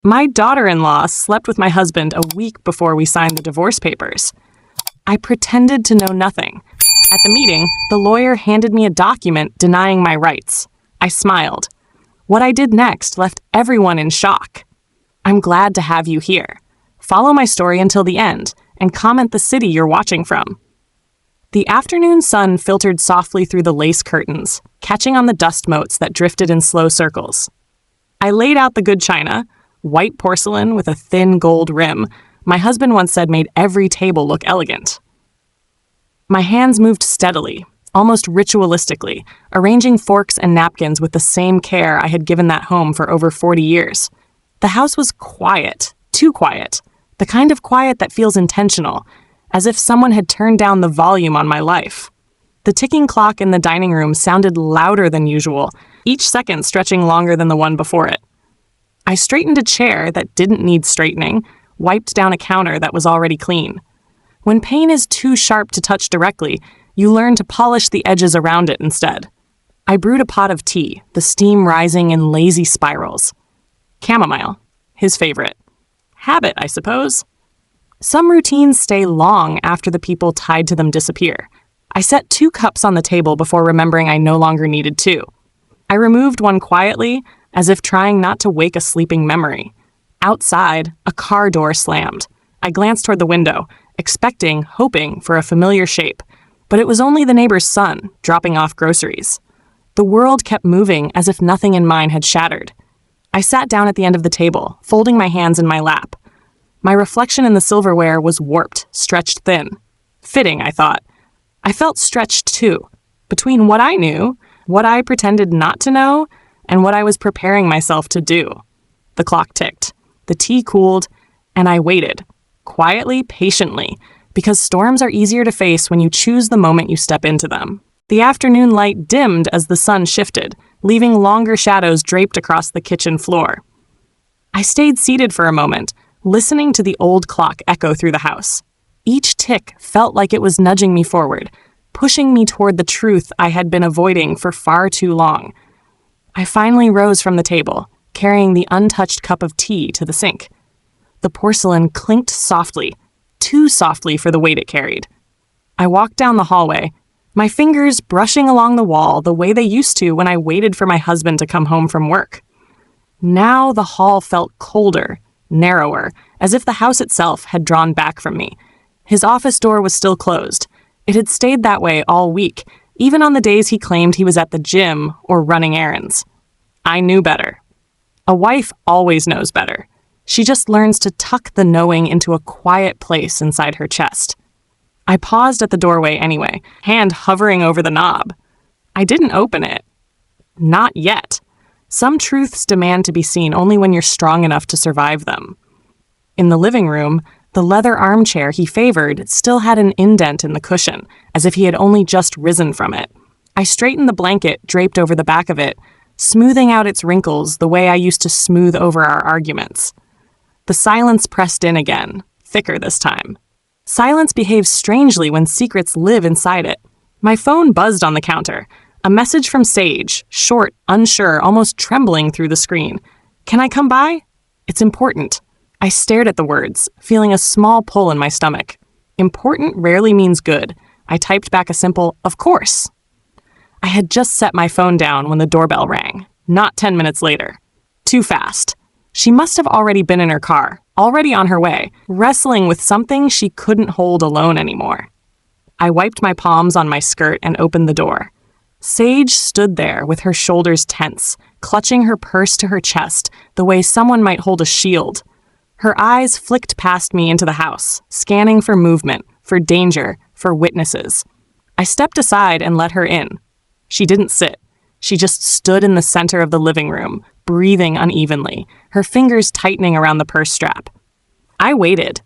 My daughter-in-law slept with my husband a week before we signed the divorce papers. I pretended to know nothing. At the meeting, the lawyer handed me a document denying my rights. I smiled. What I did next left everyone in shock. I'm glad to have you here. Follow my story until the end and comment the city you're watching from. The afternoon sun filtered softly through the lace curtains, catching on the dust motes that drifted in slow circles. I laid out the good china, white porcelain with a thin gold rim my husband once said made every table look elegant. My hands moved steadily, almost ritualistically, arranging forks and napkins with the same care I had given that home for over 40 years. The house was quiet, too quiet, the kind of quiet that feels intentional, as if someone had turned down the volume on my life. The ticking clock in the dining room sounded louder than usual, each second stretching longer than the one before it. I straightened a chair that didn't need straightening, wiped down a counter that was already clean. When pain is too sharp to touch directly, you learn to polish the edges around it instead. I brewed a pot of tea, the steam rising in lazy spirals. Chamomile, his favorite. Habit, I suppose. Some routines stay long after the people tied to them disappear. I set 2 cups on the table before remembering I no longer needed 2. I removed one quietly, as if trying not to wake a sleeping memory. Outside, a car door slammed. I glanced toward the window, expecting, hoping for a familiar shape, but it was only the neighbor's son, dropping off groceries. The world kept moving as if nothing in mine had shattered. I sat down at the end of the table, folding my hands in my lap. My reflection in the silverware was warped, stretched thin. Fitting, I thought. I felt stretched too, between what I knew, what I pretended not to know, and what I was preparing myself to do. The clock ticked. The tea cooled, and I waited, quietly, patiently, because storms are easier to face when you choose the moment you step into them. The afternoon light dimmed as the sun shifted, leaving longer shadows draped across the kitchen floor. I stayed seated for a moment, listening to the old clock echo through the house. Each tick felt like it was nudging me forward, pushing me toward the truth I had been avoiding for far too long. I finally rose from the table, carrying the untouched cup of tea to the sink. The porcelain clinked softly, too softly for the weight it carried. I walked down the hallway, my fingers brushing along the wall the way they used to when I waited for my husband to come home from work. Now the hall felt colder, narrower, as if the house itself had drawn back from me. His office door was still closed. It had stayed that way all week, even on the days he claimed he was at the gym or running errands. I knew better. A wife always knows better. She just learns to tuck the knowing into a quiet place inside her chest. I paused at the doorway anyway, hand hovering over the knob. I didn't open it. Not yet. Some truths demand to be seen only when you're strong enough to survive them. In the living room, the leather armchair he favored still had an indent in the cushion, as if he had only just risen from it. I straightened the blanket draped over the back of it, smoothing out its wrinkles the way I used to smooth over our arguments. The silence pressed in again, thicker this time. Silence behaves strangely when secrets live inside it. My phone buzzed on the counter. A message from Sage, short, unsure, almost trembling through the screen. "Can I come by? It's important." I stared at the words, feeling a small pull in my stomach. Important rarely means good. I typed back a simple, "Of course." I had just set my phone down when the doorbell rang, not 10 minutes later. Too fast. She must have already been in her car, already on her way, wrestling with something she couldn't hold alone anymore. I wiped my palms on my skirt and opened the door. Sage stood there with her shoulders tense, clutching her purse to her chest the way someone might hold a shield. Her eyes flicked past me into the house, scanning for movement, for danger, for witnesses. I stepped aside and let her in. She didn't sit. She just stood in the center of the living room, breathing unevenly, her fingers tightening around the purse strap. I waited.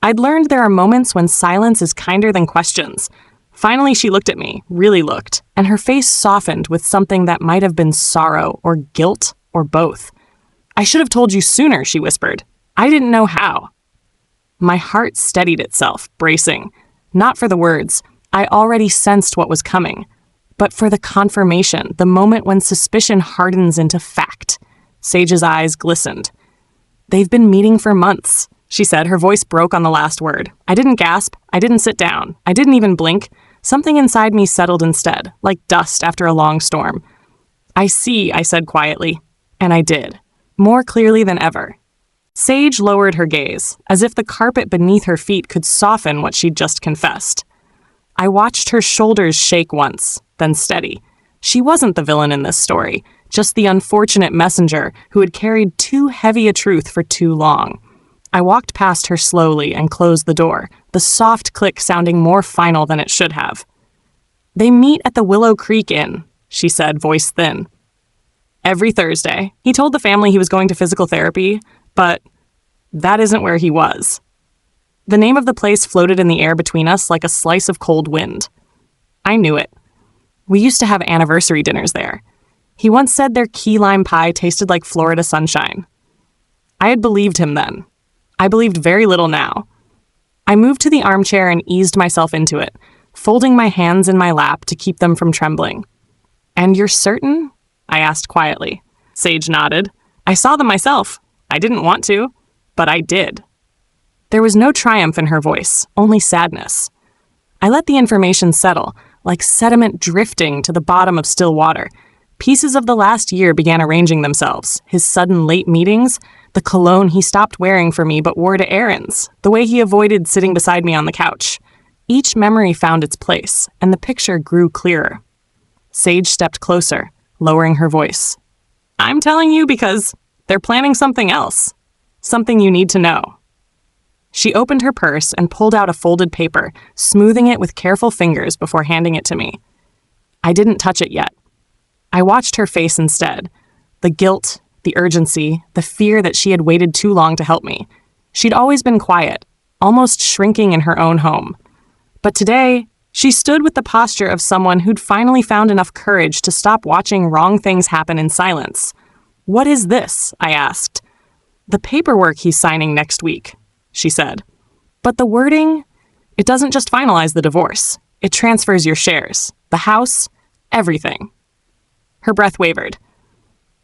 I'd learned there are moments when silence is kinder than questions. Finally, she looked at me, really looked, and her face softened with something that might have been sorrow or guilt or both. "I should have told you sooner," she whispered. "I didn't know how." My heart steadied itself, bracing. Not for the words. I already sensed what was coming. But for the confirmation, the moment when suspicion hardens into fact. Sage's eyes glistened. They've been meeting for months, she said. Her voice broke on the last word. I didn't gasp. I didn't sit down. I didn't even blink. Something inside me settled instead, like dust after a long storm. I see, I said quietly. And I did. More clearly than ever. Sage lowered her gaze, as if the carpet beneath her feet could soften what she'd just confessed. I watched her shoulders shake once, then steady. She wasn't the villain in this story, just the unfortunate messenger who had carried too heavy a truth for too long. I walked past her slowly and closed the door, the soft click sounding more final than it should have. They meet at the Willow Creek Inn, she said, voice thin. Every Thursday. He told the family he was going to physical therapy, but that isn't where he was. The name of the place floated in the air between us like a slice of cold wind. I knew it. We used to have anniversary dinners there. He once said their key lime pie tasted like Florida sunshine. I had believed him then. I believed very little now. I moved to the armchair and eased myself into it, folding my hands in my lap to keep them from trembling. And you're certain? I asked quietly. Sage nodded. I saw them myself. I didn't want to, but I did. There was no triumph in her voice, only sadness. I let the information settle, like sediment drifting to the bottom of still water. Pieces of the last year began arranging themselves. His sudden late meetings, the cologne he stopped wearing for me but wore to errands, the way he avoided sitting beside me on the couch. Each memory found its place, and the picture grew clearer. Sage stepped closer, lowering her voice. I'm telling you because they're planning something else. Something you need to know. She opened her purse and pulled out a folded paper, smoothing it with careful fingers before handing it to me. I didn't touch it yet. I watched her face instead. The guilt, the urgency, the fear that she had waited too long to help me. She'd always been quiet, almost shrinking in her own home. But today, she stood with the posture of someone who'd finally found enough courage to stop watching wrong things happen in silence. What is this? I asked. The paperwork he's signing next week, she said. But the wording, it doesn't just finalize the divorce. It transfers your shares, the house, everything. Her breath wavered.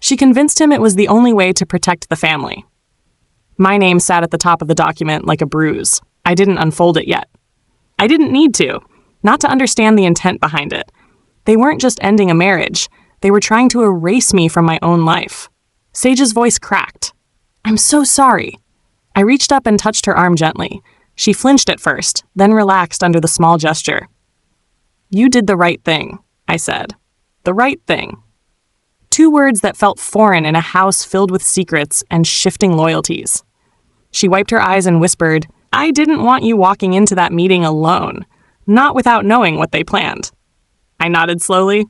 She convinced him it was the only way to protect the family. My name sat at the top of the document like a bruise. I didn't unfold it yet. I didn't need to, not to understand the intent behind it. They weren't just ending a marriage. They were trying to erase me from my own life. Sage's voice cracked. I'm so sorry. I reached up and touched her arm gently. She flinched at first, then relaxed under the small gesture. You did the right thing, I said. The right thing. 2 words that felt foreign in a house filled with secrets and shifting loyalties. She wiped her eyes and whispered, I didn't want you walking into that meeting alone, not without knowing what they planned. I nodded slowly.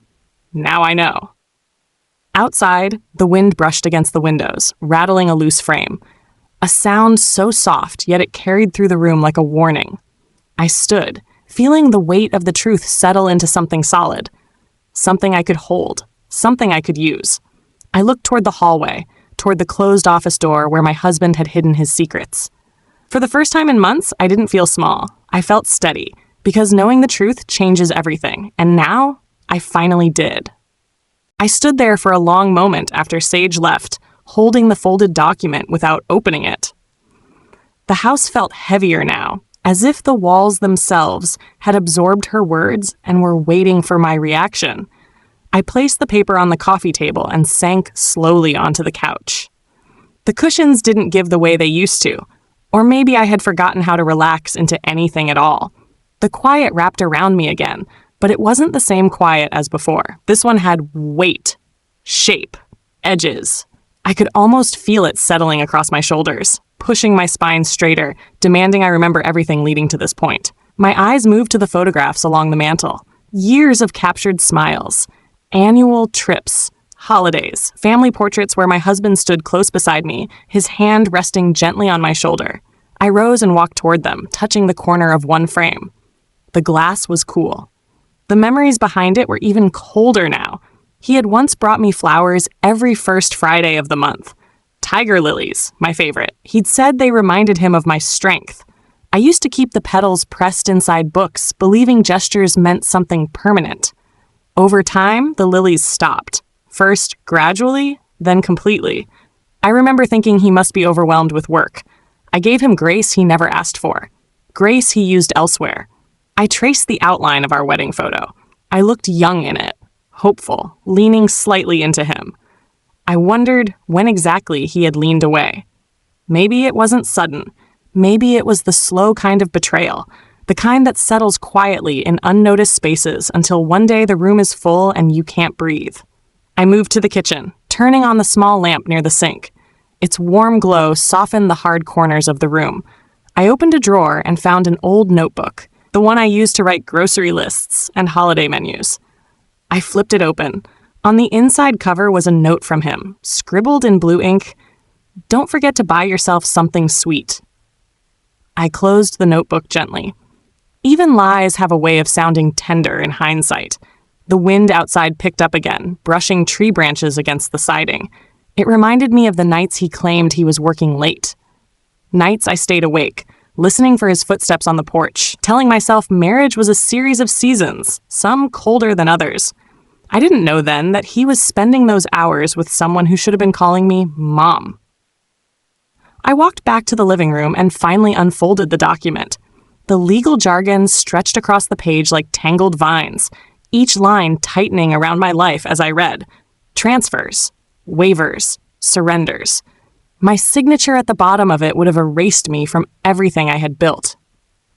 Now I know. Outside, the wind brushed against the windows, rattling a loose frame. A sound so soft, yet it carried through the room like a warning. I stood, feeling the weight of the truth settle into something solid. Something I could hold. Something I could use. I looked toward the hallway, toward the closed office door where my husband had hidden his secrets. For the first time in months, I didn't feel small. I felt steady, because knowing the truth changes everything, and now I finally did. I stood there for a long moment after Sage left, holding the folded document without opening it. The house felt heavier now, as if the walls themselves had absorbed her words and were waiting for my reaction. I placed the paper on the coffee table and sank slowly onto the couch. The cushions didn't give the way they used to, or maybe I had forgotten how to relax into anything at all. The quiet wrapped around me again, but it wasn't the same quiet as before. This one had weight, shape, edges. I could almost feel it settling across my shoulders, pushing my spine straighter, demanding I remember everything leading to this point. My eyes moved to the photographs along the mantel. Years of captured smiles. Annual trips, holidays, family portraits where my husband stood close beside me, his hand resting gently on my shoulder. I rose and walked toward them, touching the corner of one frame. The glass was cool. The memories behind it were even colder now. He had once brought me flowers every first Friday of the month. Tiger lilies, my favorite. He'd said they reminded him of my strength. I used to keep the petals pressed inside books, believing gestures meant something permanent. Over time, the lilies stopped. First gradually, then completely. I remember thinking he must be overwhelmed with work. I gave him grace he never asked for, grace he used elsewhere. I traced the outline of our wedding photo. I looked young in it, hopeful, leaning slightly into him. I wondered when exactly he had leaned away. Maybe it wasn't sudden. Maybe it was the slow kind of betrayal, the kind that settles quietly in unnoticed spaces until one day the room is full and you can't breathe. I moved to the kitchen, turning on the small lamp near the sink. Its warm glow softened the hard corners of the room. I opened a drawer and found an old notebook, the one I used to write grocery lists and holiday menus. I flipped it open. On the inside cover was a note from him, scribbled in blue ink, "Don't forget to buy yourself something sweet." I closed the notebook gently. Even lies have a way of sounding tender in hindsight. The wind outside picked up again, brushing tree branches against the siding. It reminded me of the nights he claimed he was working late. Nights I stayed awake, listening for his footsteps on the porch, telling myself marriage was a series of seasons, some colder than others. I didn't know then that he was spending those hours with someone who should have been calling me Mom. I walked back to the living room and finally unfolded the document. The legal jargon stretched across the page like tangled vines, each line tightening around my life as I read. Transfers, waivers, surrenders. My signature at the bottom of it would have erased me from everything I had built.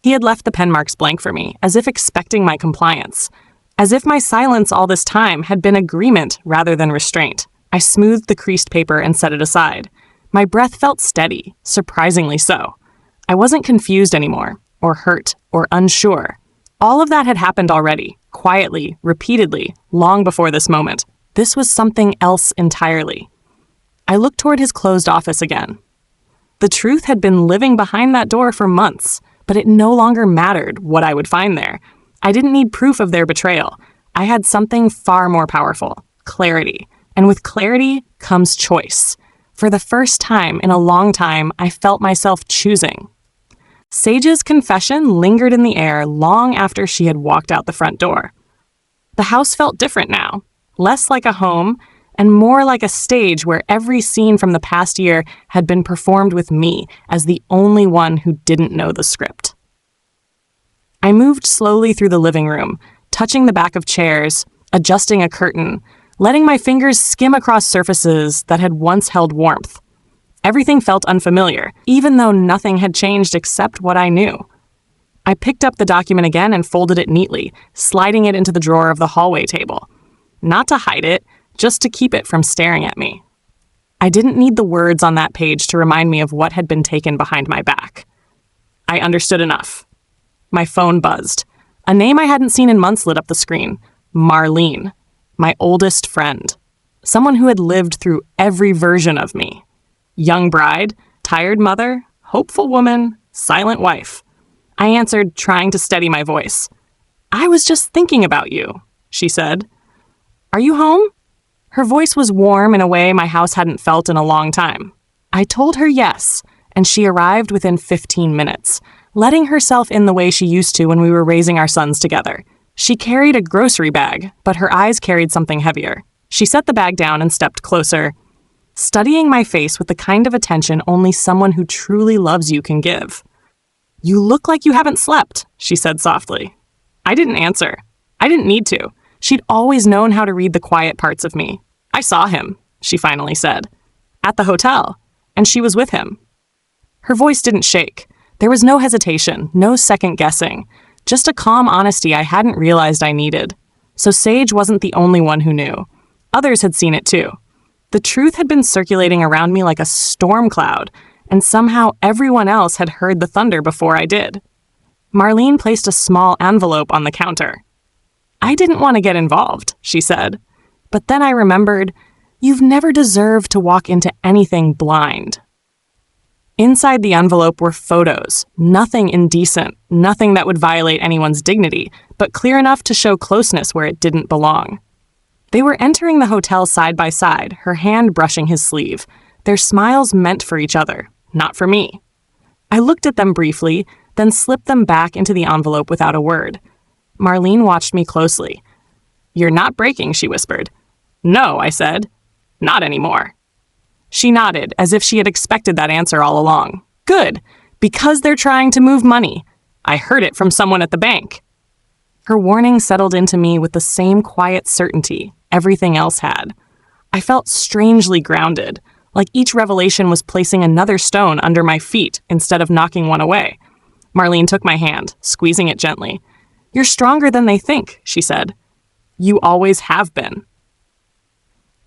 He had left the pen marks blank for me, as if expecting my compliance. As if my silence all this time had been agreement rather than restraint. I smoothed the creased paper and set it aside. My breath felt steady, surprisingly so. I wasn't confused anymore, or hurt, or unsure. All of that had happened already, quietly, repeatedly, long before this moment. This was something else entirely. I looked toward his closed office again. The truth had been living behind that door for months, but it no longer mattered what I would find there. I didn't need proof of their betrayal. I had something far more powerful, clarity. And with clarity comes choice. For the first time in a long time, I felt myself choosing. Sage's confession lingered in the air long after she had walked out the front door. The house felt different now, less like a home and more like a stage where every scene from the past year had been performed with me as the only one who didn't know the script. I moved slowly through the living room, touching the back of chairs, adjusting a curtain, letting my fingers skim across surfaces that had once held warmth. Everything felt unfamiliar, even though nothing had changed except what I knew. I picked up the document again and folded it neatly, sliding it into the drawer of the hallway table. Not to hide it, just to keep it from staring at me. I didn't need the words on that page to remind me of what had been taken behind my back. I understood enough. My phone buzzed. A name I hadn't seen in months lit up the screen. Marlene. My oldest friend. Someone who had lived through every version of me. Young bride, tired mother, hopeful woman, silent wife. I answered, trying to steady my voice. "I was just thinking about you," she said. "Are you home?" Her voice was warm in a way my house hadn't felt in a long time. I told her yes, and she arrived within 15 minutes, letting herself in the way she used to when we were raising our sons together. She carried a grocery bag, but her eyes carried something heavier. She set the bag down and stepped closer, studying my face with the kind of attention only someone who truly loves you can give. "You look like you haven't slept," she said softly. I didn't answer. I didn't need to. She'd always known how to read the quiet parts of me. "I saw him," she finally said. "At the hotel. And she was with him." Her voice didn't shake. There was no hesitation, no second guessing. Just a calm honesty I hadn't realized I needed. So Sage wasn't the only one who knew. Others had seen it too. The truth had been circulating around me like a storm cloud, and somehow everyone else had heard the thunder before I did. Marlene placed a small envelope on the counter. "I didn't want to get involved," she said. But then I remembered, you've never deserved to walk into anything blind. Inside the envelope were photos, nothing indecent, nothing that would violate anyone's dignity, but clear enough to show closeness where it didn't belong. They were entering the hotel side by side, her hand brushing his sleeve, their smiles meant for each other, not for me. I looked at them briefly, then slipped them back into the envelope without a word. Marlene watched me closely. "You're not breaking," she whispered. "No," I said. "Not anymore." She nodded, as if she had expected that answer all along. Good, because they're trying to move money. I heard it from someone at the bank. Her warning settled into me with the same quiet certainty everything else had. I felt strangely grounded, like each revelation was placing another stone under my feet instead of knocking one away. Marlene took my hand, squeezing it gently. You're stronger than they think, she said. You always have been.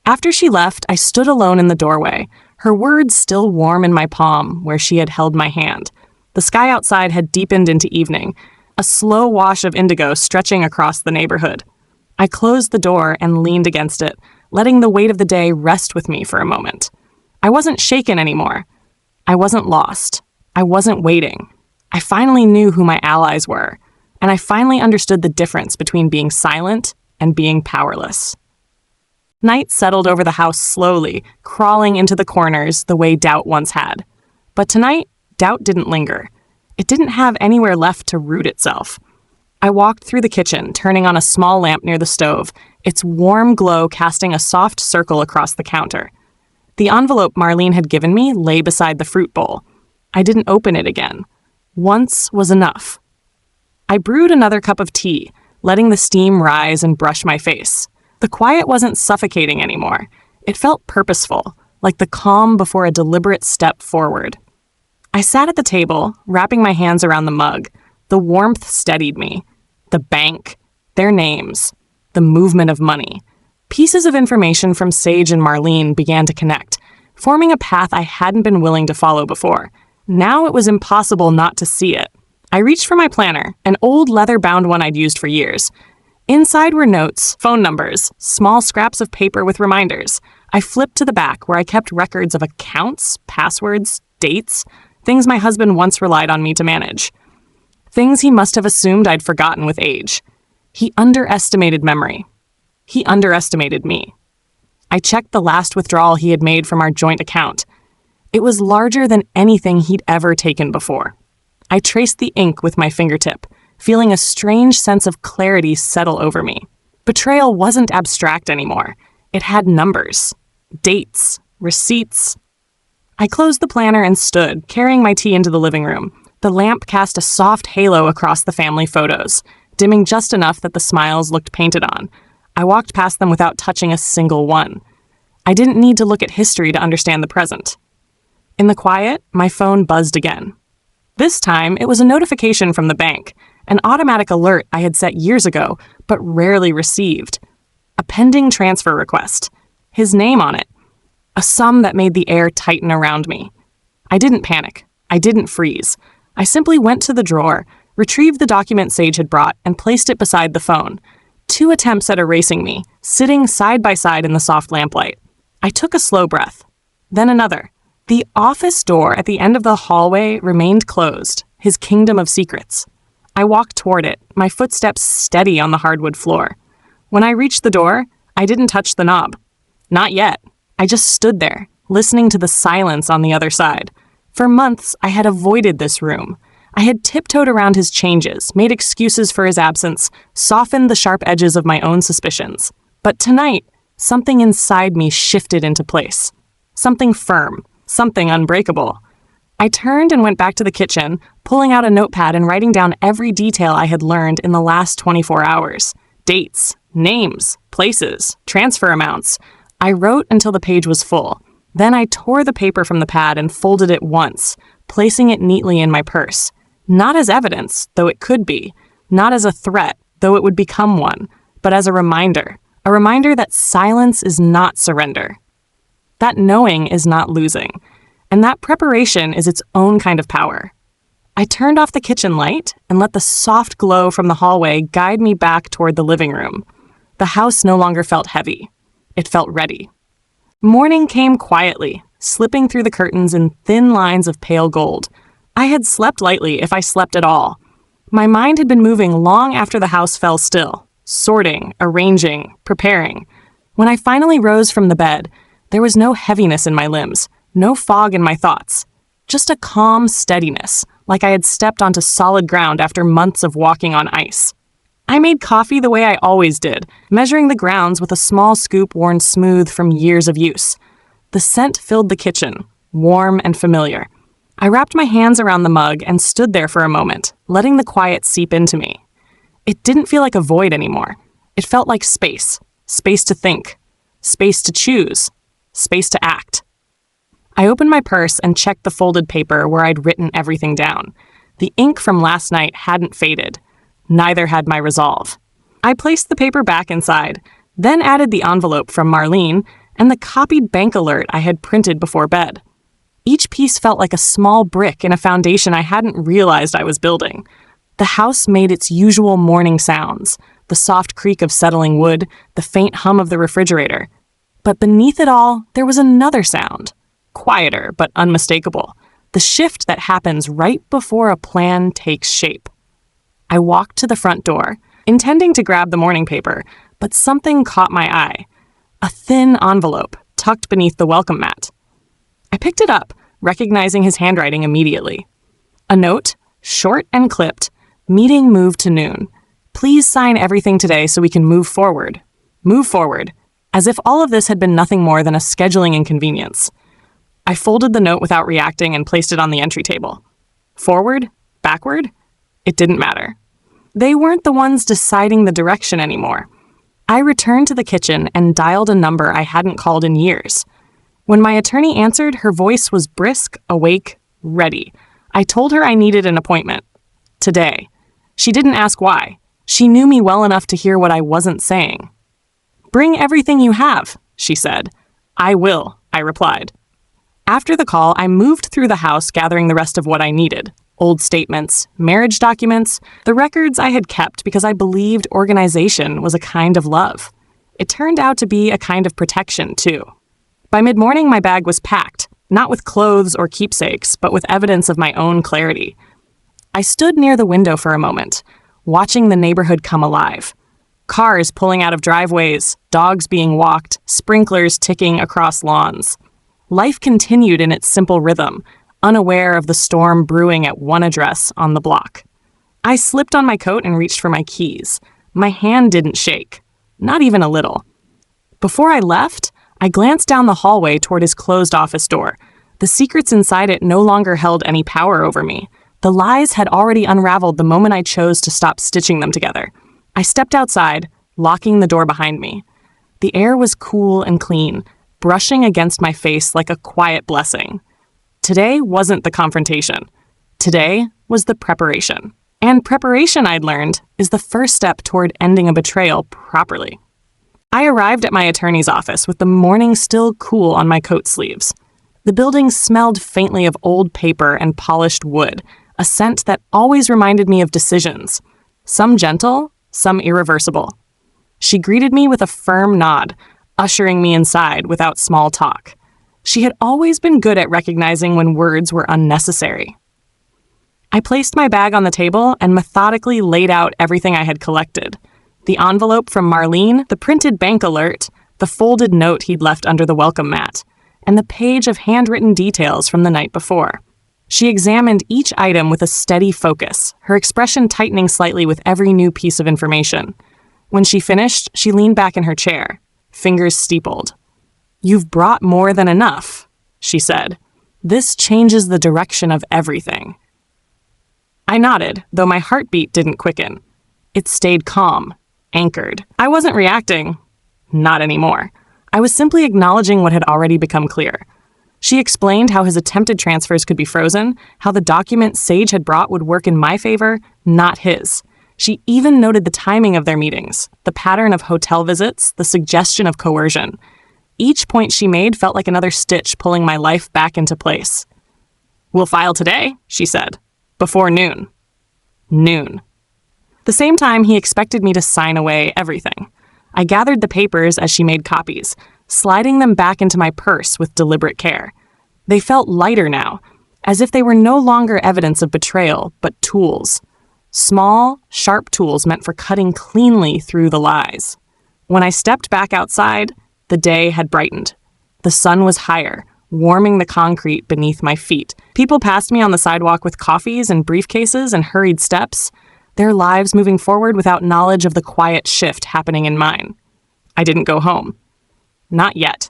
After she left, I stood alone in the doorway, her words still warm in my palm where she had held my hand. The sky outside had deepened into evening, a slow wash of indigo stretching across the neighborhood. I closed the door and leaned against it, letting the weight of the day rest with me for a moment. I wasn't shaken anymore. I wasn't lost. I wasn't waiting. I finally knew who my allies were, and I finally understood the difference between being silent and being powerless. Night settled over the house slowly, crawling into the corners the way doubt once had. But tonight, doubt didn't linger. It didn't have anywhere left to root itself. I walked through the kitchen, turning on a small lamp near the stove, its warm glow casting a soft circle across the counter. The envelope Marlene had given me lay beside the fruit bowl. I didn't open it again. Once was enough. I brewed another cup of tea, letting the steam rise and brush my face. The quiet wasn't suffocating anymore. It felt purposeful, like the calm before a deliberate step forward. I sat at the table, wrapping my hands around the mug. The warmth steadied me. The bank, their names, the movement of money. Pieces of information from Sage and Marlene began to connect, forming a path I hadn't been willing to follow before. Now it was impossible not to see it. I reached for my planner, an old leather-bound one I'd used for years. Inside were notes, phone numbers, small scraps of paper with reminders. I flipped to the back where I kept records of accounts, passwords, dates, things my husband once relied on me to manage. Things he must have assumed I'd forgotten with age. He underestimated memory. He underestimated me. I checked the last withdrawal he had made from our joint account. It was larger than anything he'd ever taken before. I traced the ink with my fingertip, feeling a strange sense of clarity settle over me. Betrayal wasn't abstract anymore. It had numbers, dates, receipts. I closed the planner and stood, carrying my tea into the living room. The lamp cast a soft halo across the family photos, dimming just enough that the smiles looked painted on. I walked past them without touching a single one. I didn't need to look at history to understand the present. In the quiet, my phone buzzed again. This time, it was a notification from the bank, an automatic alert I had set years ago, but rarely received. A pending transfer request. His name on it. A sum that made the air tighten around me. I didn't panic. I didn't freeze. I simply went to the drawer, retrieved the document Sage had brought, and placed it beside the phone. 2 attempts at erasing me, sitting side by side in the soft lamplight. I took a slow breath. Then another. The office door at the end of the hallway remained closed, his kingdom of secrets. I walked toward it, my footsteps steady on the hardwood floor. When I reached the door, I didn't touch the knob. Not yet. I just stood there, listening to the silence on the other side. For months, I had avoided this room. I had tiptoed around his changes, made excuses for his absence, softened the sharp edges of my own suspicions. But tonight, something inside me shifted into place. Something firm, something unbreakable. I turned and went back to the kitchen, pulling out a notepad and writing down every detail I had learned in the last 24 hours. Dates, names, places, transfer amounts. I wrote until the page was full. Then I tore the paper from the pad and folded it once, placing it neatly in my purse. Not as evidence, though it could be. Not as a threat, though it would become one. But as a reminder that silence is not surrender. That knowing is not losing. And that preparation is its own kind of power. I turned off the kitchen light and let the soft glow from the hallway guide me back toward the living room. The house no longer felt heavy. It felt ready. Morning came quietly, slipping through the curtains in thin lines of pale gold. I had slept lightly if I slept at all. My mind had been moving long after the house fell still, sorting, arranging, preparing. When I finally rose from the bed, there was no heaviness in my limbs, no fog in my thoughts, just a calm steadiness, like I had stepped onto solid ground after months of walking on ice. I made coffee the way I always did, measuring the grounds with a small scoop worn smooth from years of use. The scent filled the kitchen, warm and familiar. I wrapped my hands around the mug and stood there for a moment, letting the quiet seep into me. It didn't feel like a void anymore. It felt like space. Space to think. Space to choose. Space to act. I opened my purse and checked the folded paper where I'd written everything down. The ink from last night hadn't faded. Neither had my resolve. I placed the paper back inside, then added the envelope from Marlene and the copied bank alert I had printed before bed. Each piece felt like a small brick in a foundation I hadn't realized I was building. The house made its usual morning sounds, the soft creak of settling wood, the faint hum of the refrigerator. But beneath it all, there was another sound, quieter but unmistakable, the shift that happens right before a plan takes shape. I walked to the front door, intending to grab the morning paper, but something caught my eye. A thin envelope tucked beneath the welcome mat. I picked it up, recognizing his handwriting immediately. A note, short and clipped, meeting moved to noon. Please sign everything today so we can move forward. Move forward, as if all of this had been nothing more than a scheduling inconvenience. I folded the note without reacting and placed it on the entry table. Forward? Backward? It didn't matter. They weren't the ones deciding the direction anymore. I returned to the kitchen and dialed a number I hadn't called in years. When my attorney answered, her voice was brisk, awake, ready. I told her I needed an appointment. Today. She didn't ask why. She knew me well enough to hear what I wasn't saying. Bring everything you have, she said. I will, I replied. After the call, I moved through the house gathering the rest of what I needed. Old statements, marriage documents, the records I had kept because I believed organization was a kind of love. It turned out to be a kind of protection, too. By mid-morning, my bag was packed, not with clothes or keepsakes, but with evidence of my own clarity. I stood near the window for a moment, watching the neighborhood come alive. Cars pulling out of driveways, dogs being walked, sprinklers ticking across lawns. Life continued in its simple rhythm, unaware of the storm brewing at one address on the block. I slipped on my coat and reached for my keys. My hand didn't shake, not even a little. Before I left, I glanced down the hallway toward his closed office door. The secrets inside it no longer held any power over me. The lies had already unraveled the moment I chose to stop stitching them together. I stepped outside, locking the door behind me. The air was cool and clean, brushing against my face like a quiet blessing. Today wasn't the confrontation. Today was the preparation. And preparation, I'd learned, is the first step toward ending a betrayal properly. I arrived at my attorney's office with the morning still cool on my coat sleeves. The building smelled faintly of old paper and polished wood, a scent that always reminded me of decisions, some gentle, some irreversible. She greeted me with a firm nod, ushering me inside without small talk. She had always been good at recognizing when words were unnecessary. I placed my bag on the table and methodically laid out everything I had collected. The envelope from Marlene, the printed bank alert, the folded note he'd left under the welcome mat, and the page of handwritten details from the night before. She examined each item with a steady focus, her expression tightening slightly with every new piece of information. When she finished, she leaned back in her chair, fingers steepled. "You've brought more than enough," she said. "This changes the direction of everything." I nodded, though my heartbeat didn't quicken. It stayed calm, anchored. I wasn't reacting. Not anymore. I was simply acknowledging what had already become clear. She explained how his attempted transfers could be frozen, how the document Sage had brought would work in my favor, not his. She even noted the timing of their meetings, the pattern of hotel visits, the suggestion of coercion. Each point she made felt like another stitch pulling my life back into place. "We'll file today," she said. "Before noon." Noon. The same time he expected me to sign away everything. I gathered the papers as she made copies, sliding them back into my purse with deliberate care. They felt lighter now, as if they were no longer evidence of betrayal, but tools. Small, sharp tools meant for cutting cleanly through the lies. When I stepped back outside, the day had brightened. The sun was higher, warming the concrete beneath my feet. People passed me on the sidewalk with coffees and briefcases and hurried steps, their lives moving forward without knowledge of the quiet shift happening in mine. I didn't go home. Not yet.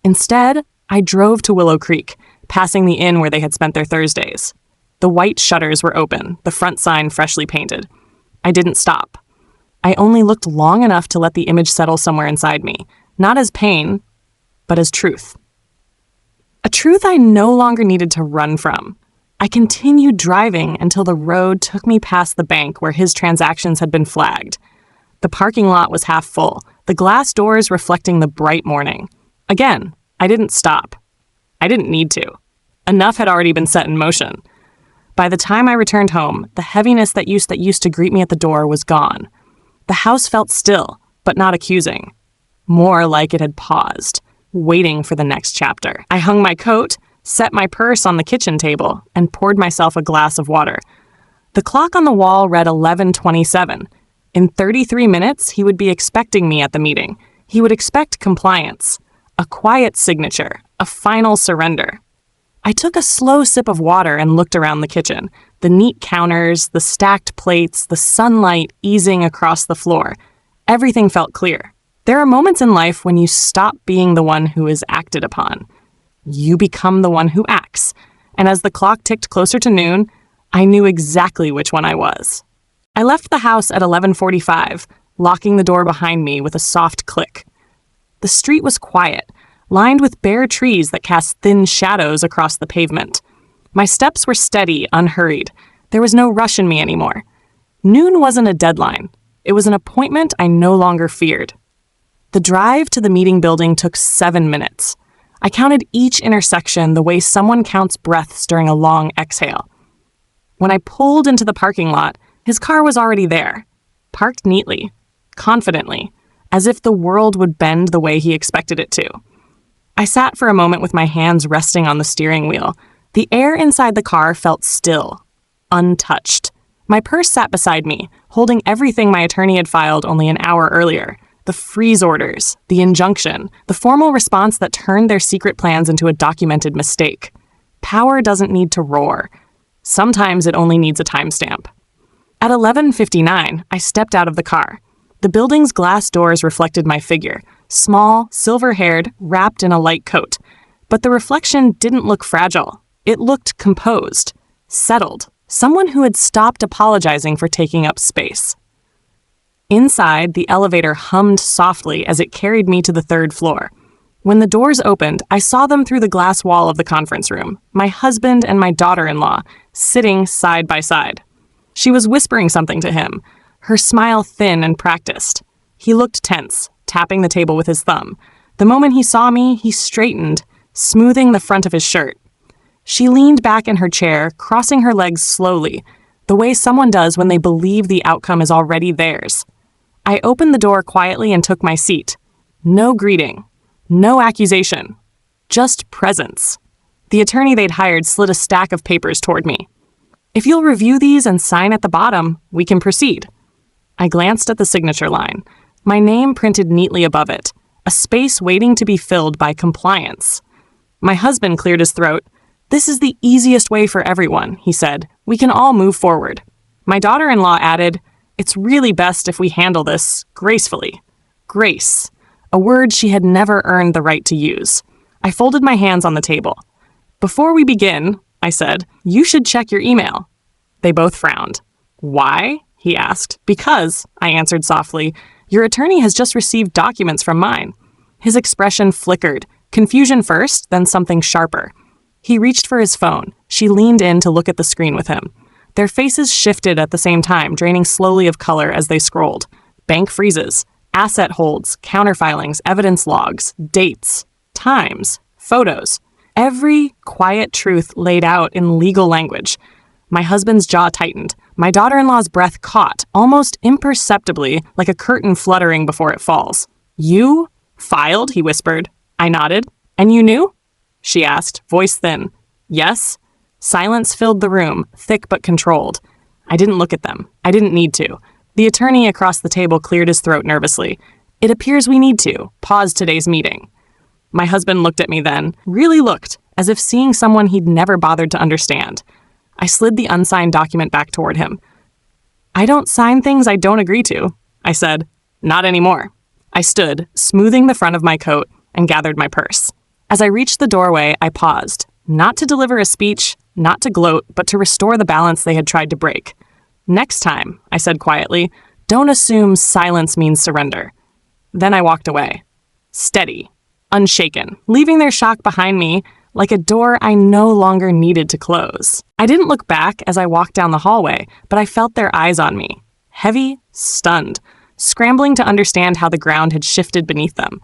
Instead, I drove to Willow Creek, passing the inn where they had spent their Thursdays. The white shutters were open, the front sign freshly painted. I didn't stop. I only looked long enough to let the image settle somewhere inside me, not as pain, but as truth. A truth I no longer needed to run from. I continued driving until the road took me past the bank where his transactions had been flagged. The parking lot was half full, the glass doors reflecting the bright morning. Again, I didn't stop. I didn't need to. Enough had already been set in motion. By the time I returned home, the heaviness that used to greet me at the door was gone. The house felt still, but not accusing. More like it had paused, waiting for the next chapter. I hung my coat, set my purse on the kitchen table, and poured myself a glass of water. The clock on the wall read 11:27. In 33 minutes, he would be expecting me at the meeting. He would expect compliance, a quiet signature, a final surrender. I took a slow sip of water and looked around the kitchen. The neat counters, the stacked plates, the sunlight easing across the floor. Everything felt clear. There are moments in life when you stop being the one who is acted upon. You become the one who acts. And as the clock ticked closer to noon, I knew exactly which one I was. I left the house at 11:45, locking the door behind me with a soft click. The street was quiet, lined with bare trees that cast thin shadows across the pavement. My steps were steady, unhurried. There was no rush in me anymore. Noon wasn't a deadline. It was an appointment I no longer feared. The drive to the meeting building took 7 minutes. I counted each intersection the way someone counts breaths during a long exhale. When I pulled into the parking lot, his car was already there, parked neatly, confidently, as if the world would bend the way he expected it to. I sat for a moment with my hands resting on the steering wheel. The air inside the car felt still, untouched. My purse sat beside me, holding everything my attorney had filed only an hour earlier. The freeze orders, the injunction, the formal response that turned their secret plans into a documented mistake. Power doesn't need to roar. Sometimes it only needs a timestamp. At 11:59, I stepped out of the car. The building's glass doors reflected my figure, small, silver-haired, wrapped in a light coat. But the reflection didn't look fragile. It looked composed, settled, someone who had stopped apologizing for taking up space. Inside, the elevator hummed softly as it carried me to the 3rd floor. When the doors opened, I saw them through the glass wall of the conference room, my husband and my daughter-in-law, sitting side by side. She was whispering something to him, her smile thin and practiced. He looked tense, tapping the table with his thumb. The moment he saw me, he straightened, smoothing the front of his shirt. She leaned back in her chair, crossing her legs slowly, the way someone does when they believe the outcome is already theirs. I opened the door quietly and took my seat. No greeting, no accusation, just presence. The attorney they'd hired slid a stack of papers toward me. If you'll review these and sign at the bottom, we can proceed. I glanced at the signature line, my name printed neatly above it, a space waiting to be filled by compliance. My husband cleared his throat. "This is the easiest way for everyone," he said. "We can all move forward." My daughter-in-law added, "It's really best if we handle this gracefully." Grace, a word she had never earned the right to use. I folded my hands on the table. "Before we begin," I said, "you should check your email." They both frowned. "Why?" he asked. "Because," I answered softly, "your attorney has just received documents from mine." His expression flickered, confusion first, then something sharper. He reached for his phone. She leaned in to look at the screen with him. Their faces shifted at the same time, draining slowly of color as they scrolled. Bank freezes, asset holds, counterfilings, evidence logs, dates, times, photos. Every quiet truth laid out in legal language. My husband's jaw tightened. My daughter-in-law's breath caught, almost imperceptibly, like a curtain fluttering before it falls. "You filed?" he whispered. I nodded. "And you knew?" she asked, voice thin. "Yes." Silence filled the room, thick but controlled. I didn't look at them. I didn't need to. The attorney across the table cleared his throat nervously. "It appears we need to. Pause today's meeting." My husband looked at me then, really looked, as if seeing someone he'd never bothered to understand. I slid the unsigned document back toward him. "I don't sign things I don't agree to," I said. "Not anymore." I stood, smoothing the front of my coat, and gathered my purse. As I reached the doorway, I paused, not to deliver a speech, not to gloat, but to restore the balance they had tried to break. "Next time," I said quietly, "don't assume silence means surrender." Then I walked away. Steady, unshaken, leaving their shock behind me like a door I no longer needed to close. I didn't look back as I walked down the hallway, but I felt their eyes on me. Heavy, stunned, scrambling to understand how the ground had shifted beneath them.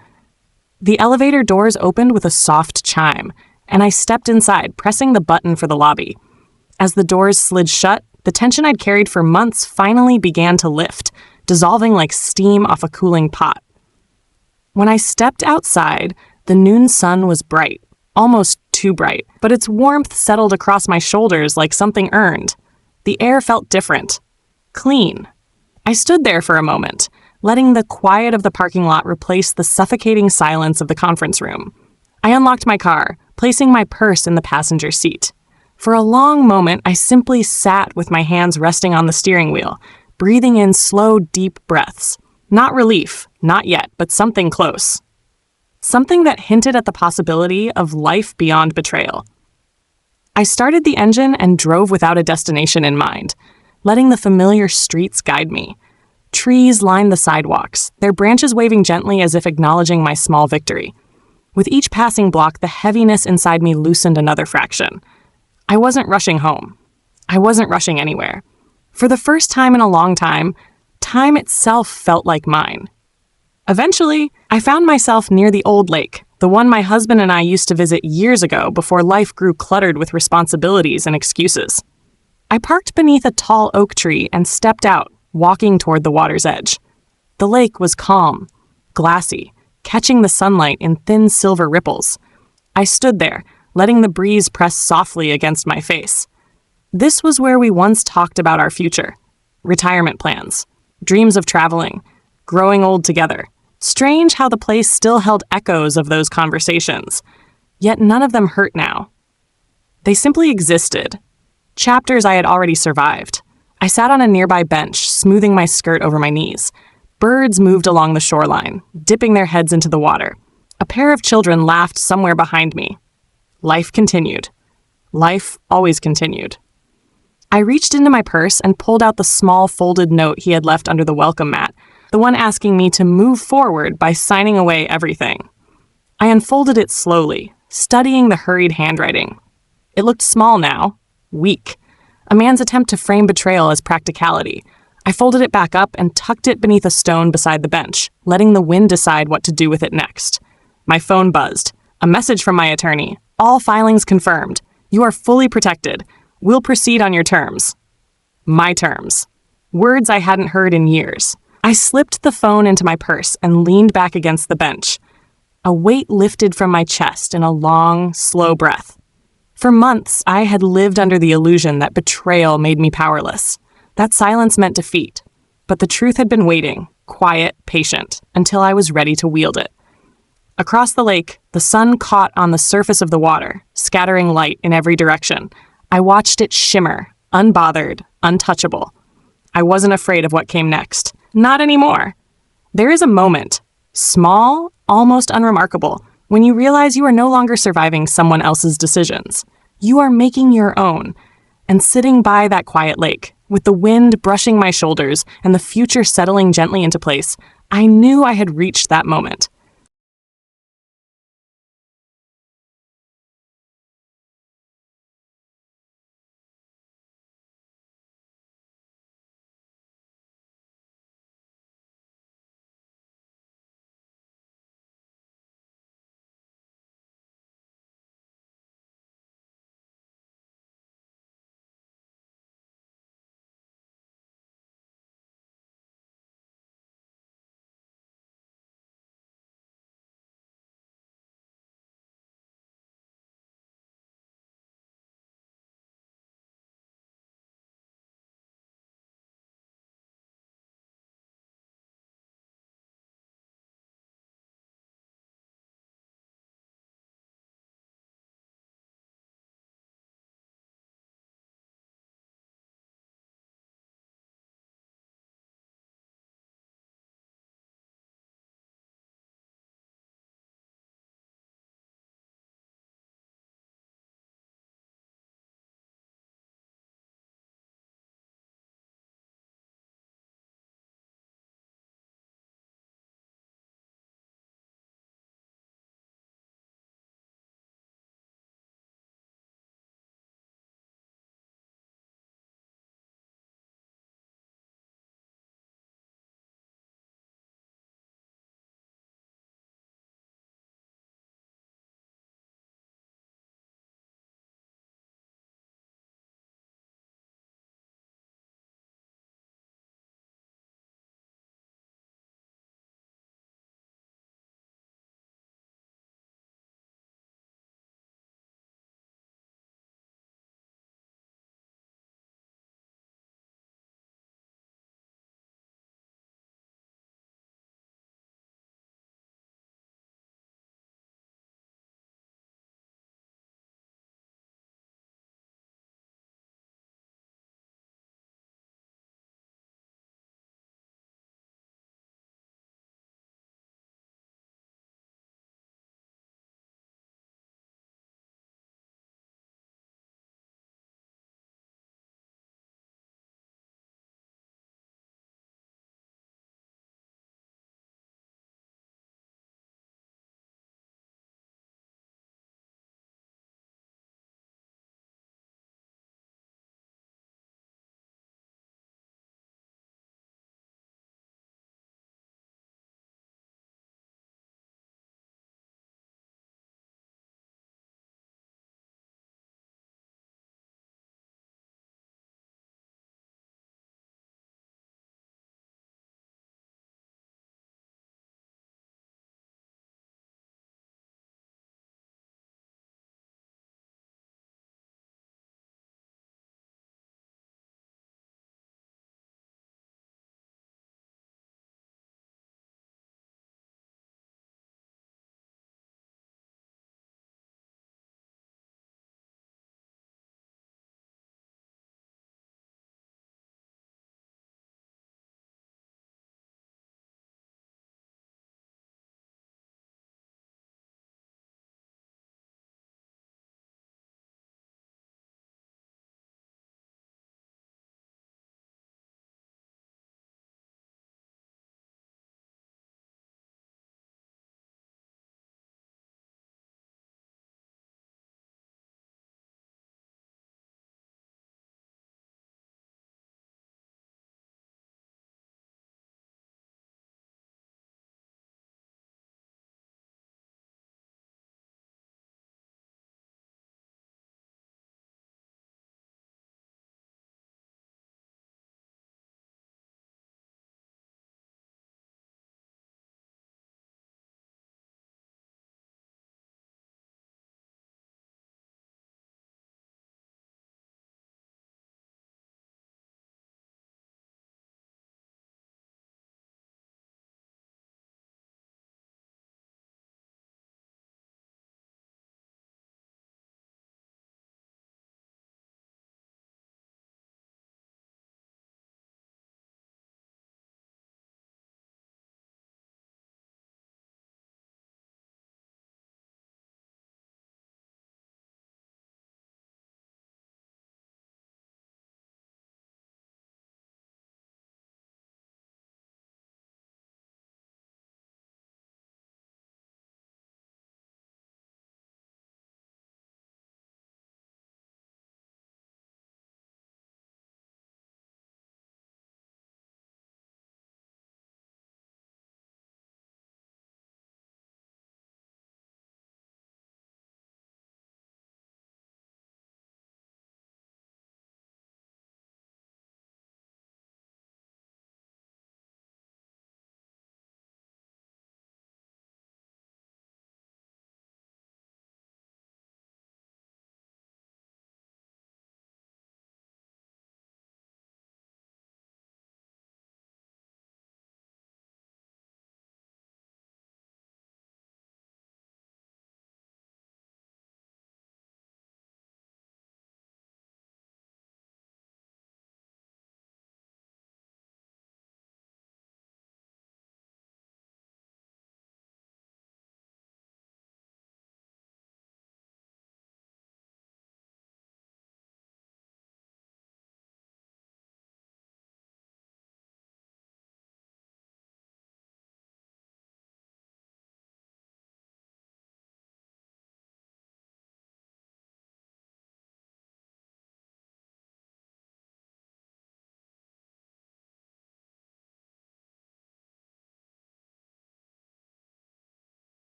The elevator doors opened with a soft chime, and I stepped inside, pressing the button for the lobby. As the doors slid shut, the tension I'd carried for months finally began to lift, dissolving like steam off a cooling pot. When I stepped outside, the noon sun was bright, almost too bright, but its warmth settled across my shoulders like something earned. The air felt different, clean. I stood there for a moment, letting the quiet of the parking lot replace the suffocating silence of the conference room. I unlocked my car, placing my purse in the passenger seat. For a long moment, I simply sat with my hands resting on the steering wheel, breathing in slow, deep breaths. Not relief, not yet, but something close. Something that hinted at the possibility of life beyond betrayal. I started the engine and drove without a destination in mind, letting the familiar streets guide me. Trees lined the sidewalks, their branches waving gently as if acknowledging my small victory. With each passing block, the heaviness inside me loosened another fraction. I wasn't rushing home. I wasn't rushing anywhere. For the first time in a long time, time itself felt like mine. Eventually, I found myself near the old lake, the one my husband and I used to visit years ago before life grew cluttered with responsibilities and excuses. I parked beneath a tall oak tree and stepped out, walking toward the water's edge. The lake was calm, glassy, catching the sunlight in thin silver ripples. I stood there, letting the breeze press softly against my face. This was where we once talked about our future. Retirement plans, dreams of traveling, growing old together. Strange how the place still held echoes of those conversations. Yet none of them hurt now. They simply existed. Chapters I had already survived. I sat on a nearby bench, smoothing my skirt over my knees. Birds moved along the shoreline, dipping their heads into the water. A pair of children laughed somewhere behind me. Life continued. Life always continued. I reached into my purse and pulled out the small folded note he had left under the welcome mat, the one asking me to move forward by signing away everything. I unfolded it slowly, studying the hurried handwriting. It looked small now, weak, a man's attempt to frame betrayal as practicality. I folded it back up and tucked it beneath a stone beside the bench, letting the wind decide what to do with it next. My phone buzzed. A message from my attorney. All filings confirmed. You are fully protected. We'll proceed on your terms. My terms. Words I hadn't heard in years. I slipped the phone into my purse and leaned back against the bench. A weight lifted from my chest in a long, slow breath. For months, I had lived under the illusion that betrayal made me powerless. That silence meant defeat. But the truth had been waiting, quiet, patient, until I was ready to wield it. Across the lake, the sun caught on the surface of the water, scattering light in every direction. I watched it shimmer, unbothered, untouchable. I wasn't afraid of what came next. Not anymore. There is a moment, small, almost unremarkable, when you realize you are no longer surviving someone else's decisions. You are making your own. And sitting by that quiet lake, with the wind brushing my shoulders and the future settling gently into place, I knew I had reached that moment.